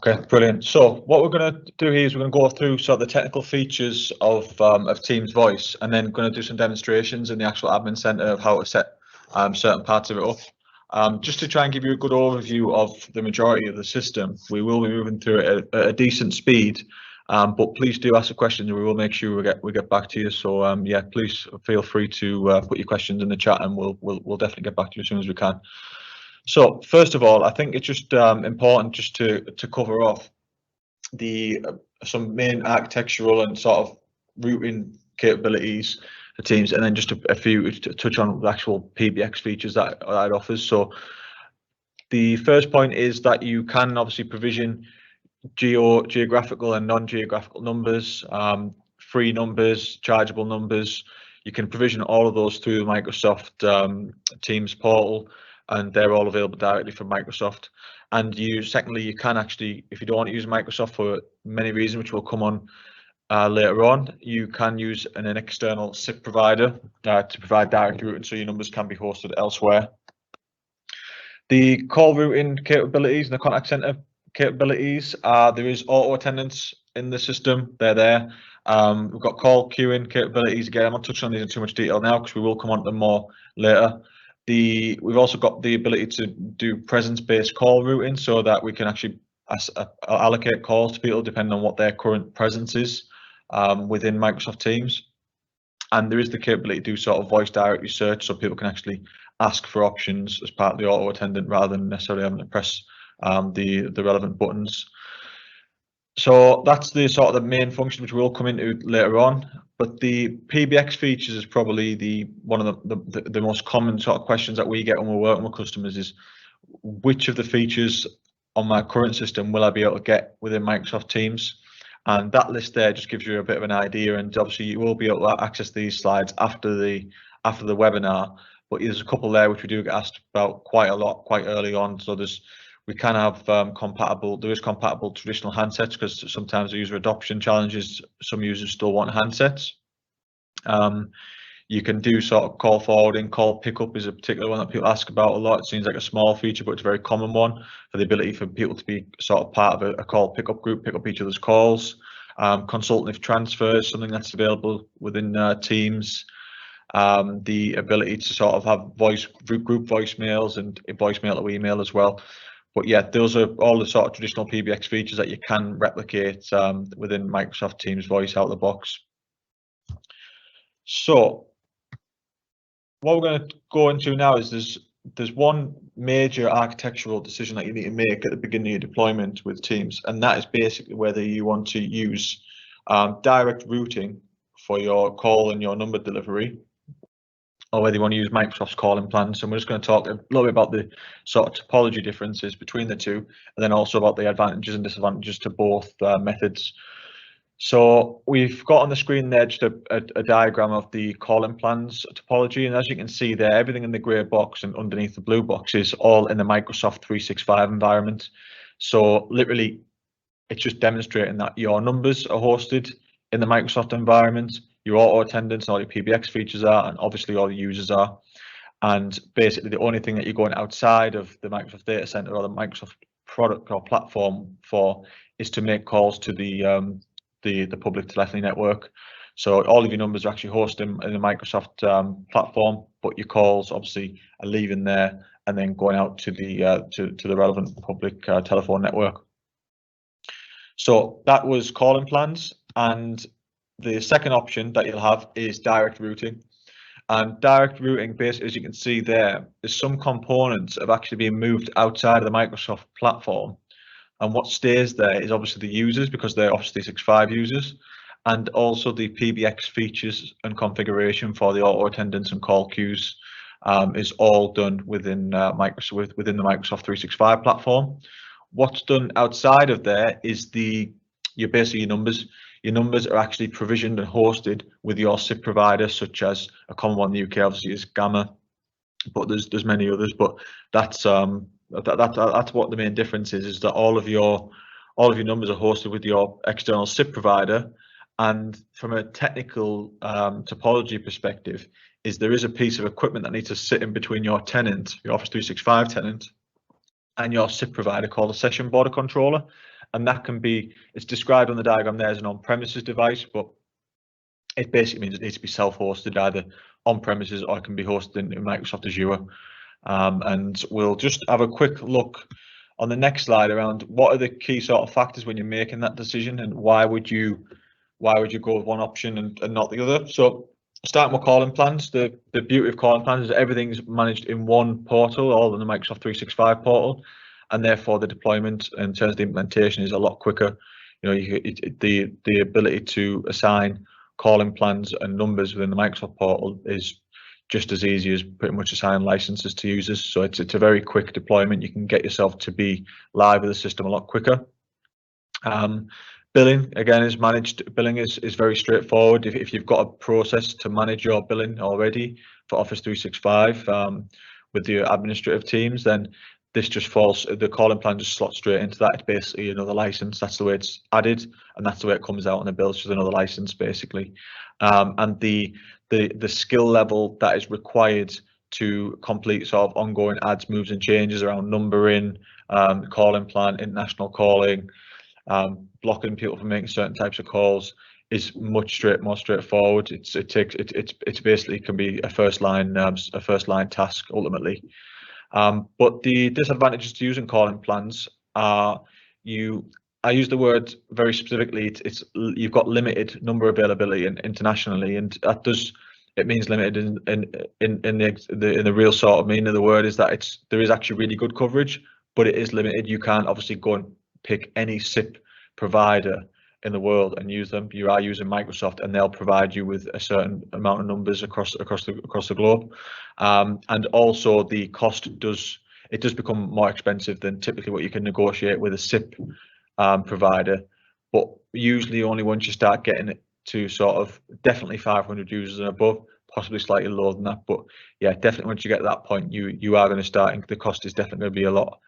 Okay, brilliant. So what we're going to do here is we're going to go through sort of the technical features of Teams Voice, and then going to do some demonstrations in the actual admin center of how to set certain parts of it up. Just to try and give you a good overview of the majority of the system, we will be moving through it at a decent speed, but please do ask a question and we will make sure we get back to you. So yeah, please feel free to put your questions in the chat, and we'll definitely get back to you as soon as we can. So first of all, I think it's just important just to cover off the some main architectural and sort of routing capabilities for Teams, and then just a few to touch on the actual PBX features that it offers. So the first point is that you can obviously provision geographical and non-geographical numbers, free numbers, chargeable numbers. You can provision all of those through the Microsoft Teams portal, and they're all available directly from Microsoft. And secondly, you can actually, if you don't want to use Microsoft for many reasons, which will come on later on, you can use an external SIP provider to provide direct routing, so your numbers can be hosted elsewhere. The call routing capabilities and the contact center capabilities, there is auto attendance in the system. They're there. We've got call queuing capabilities. Again, I'm not touching on these in too much detail now because we will come on to them more later. We've also got the ability to do presence-based call routing, so that we can actually allocate calls to people depending on what their current presence is within Microsoft Teams. And there is the capability to do sort of voice direct research, so people can actually ask for options as part of the auto attendant rather than necessarily having to press the relevant buttons. So that's the sort of the main function, which we'll come into later on. But the PBX features is probably one of the most common sort of questions that we get when we're working with customers is, which of the features on my current system will I be able to get within Microsoft Teams? And that list there just gives you a bit of an idea, and obviously you will be able to access these slides after the webinar. But there's a couple there which we do get asked about quite a lot, quite early on. So we can have compatible traditional handsets, because sometimes the user adoption challenges, some users still want handsets. You can do sort of call forwarding. Call pickup is a particular one that people ask about a lot. It seems like a small feature, but it's a very common one, for the ability for people to be sort of part of a call pickup group, pick up each other's calls. Consultative transfers, something that's available within Teams. The ability to sort of have group voicemails and voicemail to email as well. But yeah, those are all the sort of traditional PBX features that you can replicate within Microsoft Teams Voice out of the box. So what we're going to go into now is there's one major architectural decision that you need to make at the beginning of your deployment with Teams, and that is basically whether you want to use direct routing for your call and your number delivery, or whether you want to use Microsoft's calling plans. And we're just going to talk a little bit about the sort of topology differences between the two, and then also about the advantages and disadvantages to both methods. So we've got on the screen there just a diagram of the calling plans topology, and as you can see there, everything in the grey box and underneath the blue box is all in the Microsoft 365 environment. So literally, it's just demonstrating that your numbers are hosted in the Microsoft environment, your auto attendance and all your PBX features are, and obviously all the users are. And basically, the only thing that you're going outside of the Microsoft data center or the Microsoft product or platform for is to make calls to the public telephony network. So all of your numbers are actually hosted in the Microsoft platform, but your calls obviously are leaving there and then going out to the relevant public telephone network. So that was calling plans, and the second option that you'll have is direct routing. And direct routing, basically, as you can see there, is some components have actually been moved outside of the Microsoft platform. And what stays there is obviously the users, because they're Office 365 users, and also the PBX features and configuration for the auto attendance and call queues is all done within the Microsoft 365 platform. What's done outside of there is basically your numbers. Your numbers are actually provisioned and hosted with your SIP provider, such as a common one in the UK obviously is Gamma, but there's many others. But that's what the main difference is that all of your numbers are hosted with your external SIP provider. And from a technical topology perspective, there is a piece of equipment that needs to sit in between your tenant, your Office 365 tenant, and your SIP provider, called a session border controller. and that can be, it's described on the diagram there as an on-premises device, but it basically means it needs to be self-hosted either on premises or it can be hosted in Microsoft Azure. And we'll just have a quick look on the next slide around what are the key sort of factors when you're making that decision, and why would you go with one option and not the other. So starting with calling plans, the beauty of calling plans is everything's managed in one portal, all in the Microsoft 365 portal, and therefore the deployment in terms of the implementation is a lot quicker. You know, the ability to assign calling plans and numbers within the Microsoft portal is just as easy as pretty much assigning licenses to users. So it's a very quick deployment. You can get yourself to be live with the system a lot quicker. Billing again is managed. Billing is very straightforward. If you've got a process to manage your billing already for Office 365 with your administrative teams, then this just falls, the calling plan just slots straight into that. It's basically another license. That's the way it's added, and that's the way it comes out on the bill. It's just another license basically. And the skill level that is required to complete sort of ongoing adds, moves and changes around numbering, calling plan, international calling, blocking people from making certain types of calls is much more straightforward. It's basically can be a first line task ultimately. But the disadvantages to using calling plans are I use the word very specifically. You've got limited number availability internationally, and that it means limited in the real sort of meaning of the word is that there is actually really good coverage, but it is limited. You can't obviously go and pick any SIP provider in the world and use them. You are using Microsoft, and they'll provide you with a certain amount of numbers across the globe. And also the cost does become more expensive than typically what you can negotiate with a SIP provider. But usually only once you start getting it to sort of definitely 500 users and above, possibly slightly lower than that. But yeah, definitely once you get to that point, you are going to start, the cost is definitely going to be a lot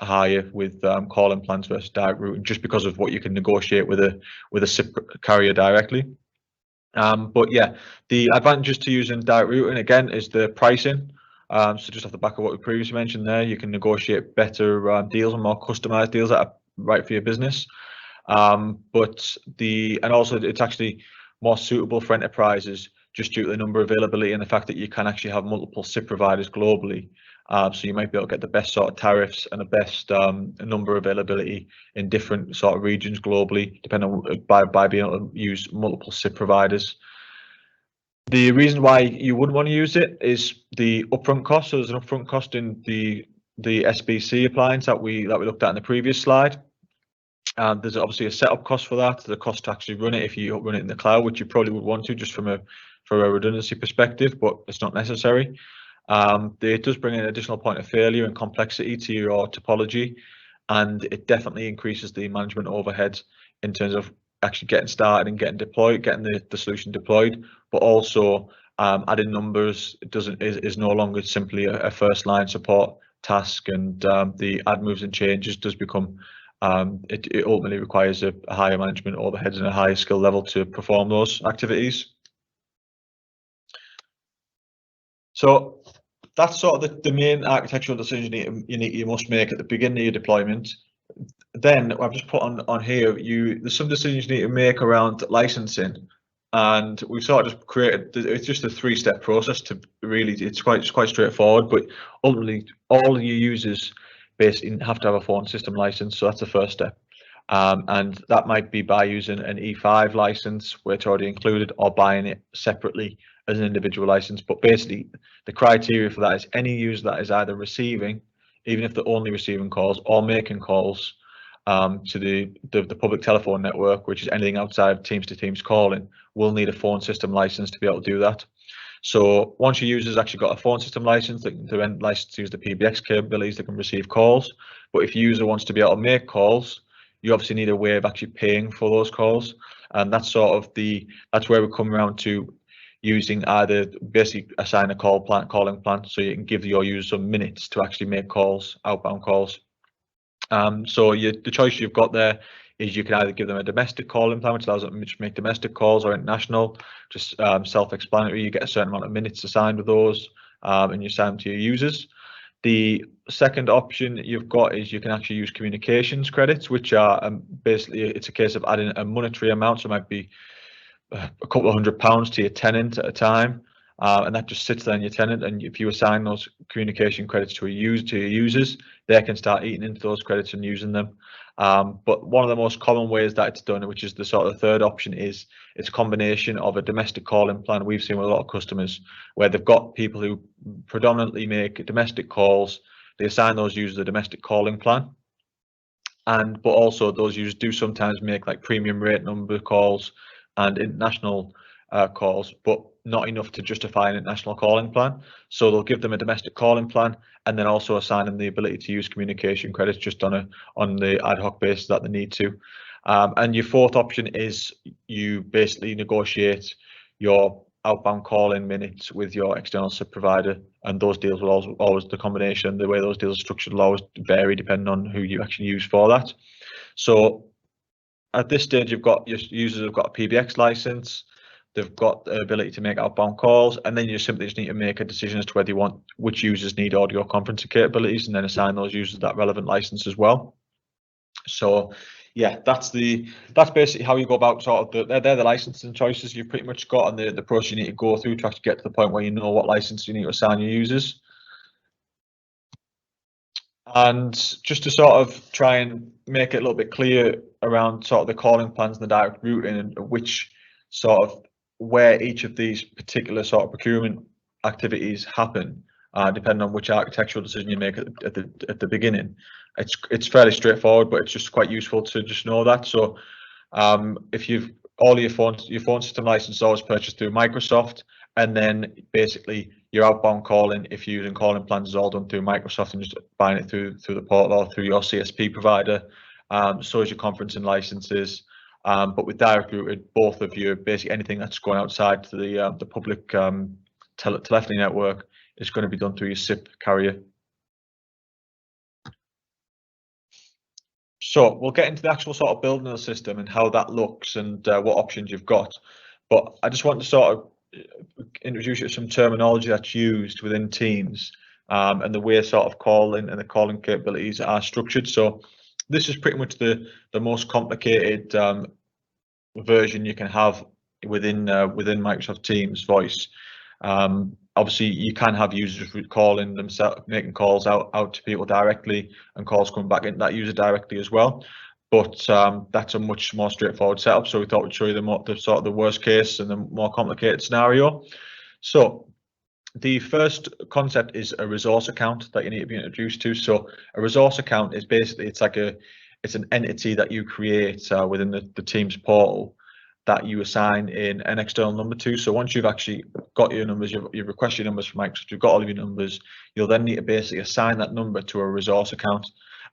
higher with calling plans versus direct routing, just because of what you can negotiate with a SIP carrier directly. But yeah, the advantages to using direct routing again is the pricing. So just off the back of what we previously mentioned there, you can negotiate better deals and more customized deals that are right for your business. And also it's actually more suitable for enterprises just due to the number availability and the fact that you can actually have multiple SIP providers globally. So you might be able to get the best sort of tariffs and the best number availability in different sort of regions globally, depending on by being able to use multiple SIP providers. The reason why you wouldn't want to use it is the upfront cost. So there's an upfront cost in the SBC appliance that we looked at in the previous slide. There's obviously a setup cost for that. The cost to actually run it if you run it in the cloud, which you probably would want to just for a redundancy perspective, but it's not necessary. It does bring an additional point of failure and complexity to your topology, and it definitely increases the management overhead in terms of actually getting started and getting the solution deployed. But also adding numbers is no longer simply a first line support task, and the add, moves and changes does become it ultimately requires a higher management overheads and a higher skill level to perform those activities. So that's sort of the main architectural decision you must make at the beginning of your deployment. Then I've just put on here, there's some decisions you need to make around licensing, and we've sort of just created, it's just a 3-step process to really, it's quite straightforward, but ultimately all your users basically have to have a phone system license. So that's the first step. And that might be by using an E5 license where it's already included, or buying it separately as an individual license. But basically the criteria for that is any user that is either receiving, even if they're only receiving calls, or making calls to the public telephone network, which is anything outside of Teams to Teams calling, will need a phone system license to be able to do that. So once your user's actually got a phone system license, they can then license to use the PBX capabilities, they can receive calls. But if your user wants to be able to make calls, you obviously need a way of actually paying for those calls. And that's sort of that's where we come around to using either basically assign a calling plan, so you can give your user some minutes to actually make calls, outbound calls. So the choice you've got there is you can either give them a domestic calling plan, which allows them to make domestic calls, or international, just self-explanatory. You get a certain amount of minutes assigned with those, and you assign them to your users. The second option you've got is you can actually use communications credits, which are basically, it's a case of adding a monetary amount, so it might be a couple of £100 to your tenant at a time, and that just sits there in your tenant. And if you assign those communication credits to your users, they can start eating into those credits and using them. But one of the most common ways that it's done, which is the sort of third option, is it's a combination of a domestic calling plan. We've seen with a lot of customers where they've got people who predominantly make domestic calls. They assign those users a domestic calling plan, but also those users do sometimes make like premium rate number calls and international calls, but not enough to justify an international calling plan. So they'll give them a domestic calling plan and then also assign them the ability to use communication credits just on the ad hoc basis that they need to. And your fourth option is you basically negotiate your outbound calling minutes with your external SIP provider, and those deals will always the combination, the way those deals are structured will always vary depending on who you actually use for that. So at this stage, you've got your users have got a PBX license, they've got the ability to make outbound calls, and then you simply just need to make a decision as to whether you want which users need audio conferencing capabilities, and then assign those users that relevant license as well. So yeah, that's basically how you go about sort of they're the licensing choices you've pretty much got, and the process you need to go through to actually get to the point where you know what license you need to assign your users. And just to sort of try and make it a little bit clear around sort of the calling plans and the direct routing and which sort of where each of these particular sort of procurement activities happen, depending on which architectural decision you make at the beginning. It's fairly straightforward, but it's just quite useful to just know that. So if you've all your phone system license is always purchased through Microsoft, and then basically your outbound calling, if you're using calling plans, is all done through Microsoft and just buying it through the portal or through your CSP provider. So is your conferencing licenses. But with direct routed, both of you, basically anything that's going outside to the public telephony network is going to be done through your SIP carrier. So we'll get into the actual sort of building of the system and how that looks and what options you've got. But I just want to sort of introduce you to some terminology that's used within Teams and the way sort of calling and the calling capabilities are structured. So this is pretty much the most complicated version you can have within Microsoft Teams voice. Obviously, you can have users calling themselves, making calls out to people directly, and calls coming back into that user directly as well. But that's a much more straightforward setup. So we thought we'd show you the sort of the worst case and the more complicated scenario. So the first concept is a resource account that you need to be introduced to. So a resource account is basically it's an entity that you create within the Teams portal that you assign in an external number to. So once you've actually got your numbers, you've requested your numbers from Microsoft, you've got all of your numbers, you'll then need to basically assign that number to a resource account.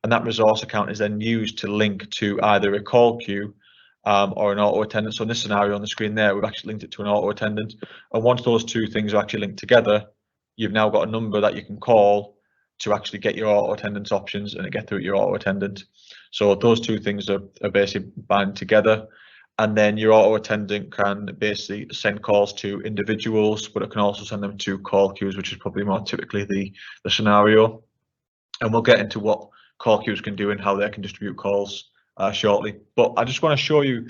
And that resource account is then used to link to either a call queue or an auto attendant. So in this scenario on the screen there, we've actually linked it to an auto attendant. And once those two things are actually linked together, you've now got a number that you can call to actually get your auto attendance options and get through your auto attendant. So those two things are basically bound together. And then your auto attendant can basically send calls to individuals, but it can also send them to call queues, which is probably more typically the scenario. And we'll get into what call queues can do and how they can distribute calls shortly. But I just want to show you